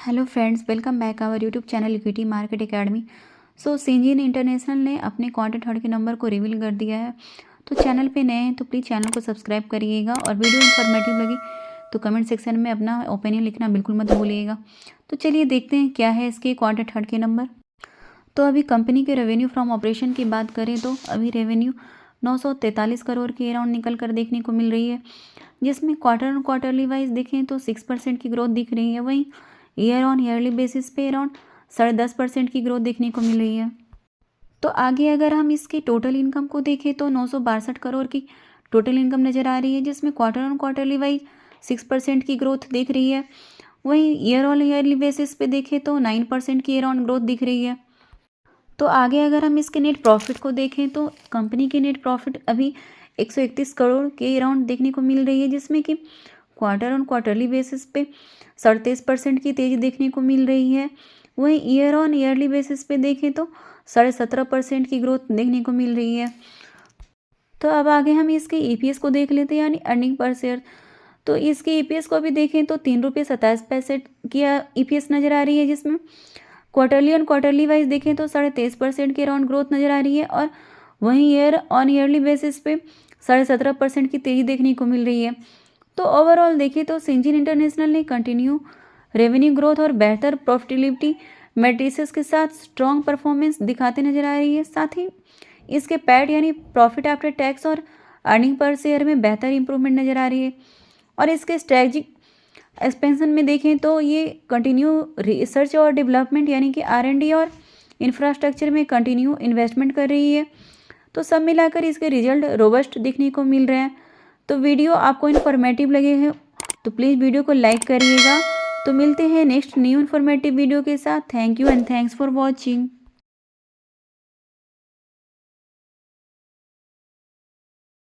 Hello friends, welcome back our YouTube channel equity market academy. Syngene international ने अपने quarter third के number को reveal कर दिया है। तो चैनल पे नए हैं तो प्लीज़ चैनल को सब्सक्राइब करिएगा और वीडियो इन्फॉर्मेटिव लगी तो कमेंट सेक्शन में अपना ओपिनियन लिखना बिल्कुल मत भूलिएगा। तो चलिए देखते हैं क्या है इसके क्वार्टर थर्ड के नंबर। तो अभी कंपनी के रेवेन्यू फ्रॉम ऑपरेशन की बात करें तो अभी रेवेन्यू 943 करोड़ के अराउंड निकल कर देखने को मिल रही है, जिसमें क्वार्टर ऑन क्वार्टरली वाइज देखें तो 6% की ग्रोथ दिख रही है। वहीं ईयर ऑन ईयरली बेसिस पे अराउंड 10.5% की ग्रोथ देखने को मिल रही है। तो आगे अगर हम इसकी टोटल इनकम को देखें तो 962 करोड़ की टोटल इनकम नज़र आ रही है, जिसमें क्वार्टर ऑन क्वार्टरली वाइज 6% की ग्रोथ दिख रही है। वहीं ईयर ऑन ईयरली बेसिस पे देखें तो 9% की ईयर ऑन ग्रोथ दिख रही है। तो आगे अगर हम इसके नेट प्रॉफिट को देखें तो कंपनी की नेट प्रॉफिट अभी 131 करोड़ के अराउंड देखने को मिल रही है, जिसमें कि क्वार्टर ऑन क्वार्टरली बेसिस पे 37% की तेज़ी देखने को मिल रही है। वहीं ईयर ऑन ईयरली बेसिस पे देखें तो 17.5% की ग्रोथ देखने को मिल रही है। तो अब आगे हम इसके ईपीएस को देख लेते हैं, यानी अर्निंग पर शेयर। तो इसके ईपीएस को भी देखें तो 3.27 की ईपीएस नज़र आ रही है, जिसमें क्वार्टरली ऑन क्वार्टरली वाइज देखें तो 23.5% के अराउंड ग्रोथ नज़र आ रही है। और वहीं ईयर ऑन ईयरली बेसिस पे 17.5% की तेज़ी देखने को मिल रही है। तो ओवरऑल देखें तो सिंजीन इंटरनेशनल ने कंटिन्यू रेवेन्यू ग्रोथ और बेहतर प्रॉफिटेबिलिटी मैट्रिसेस के साथ स्ट्रॉन्ग परफॉर्मेंस दिखाते नजर आ रही है। साथ ही इसके पैट यानी प्रॉफिट आफ्टर टैक्स और अर्निंग पर शेयर में बेहतर इंप्रूवमेंट नज़र आ रही है। और इसके स्ट्रेटजिक एक्सपेंशन में देखें तो ये कंटिन्यू रिसर्च और डेवलपमेंट यानी कि R&D और इंफ्रास्ट्रक्चर में कंटिन्यू इन्वेस्टमेंट कर रही है। तो सब मिलाकर इसके रिजल्ट रोबस्ट दिखने को मिल रहे हैं। तो वीडियो आपको इन्फॉर्मेटिव लगे हैं तो प्लीज़ वीडियो को लाइक करिएगा। तो मिलते हैं नेक्स्ट न्यू इन्फॉर्मेटिव वीडियो के साथ। Thank you and thanks for watching.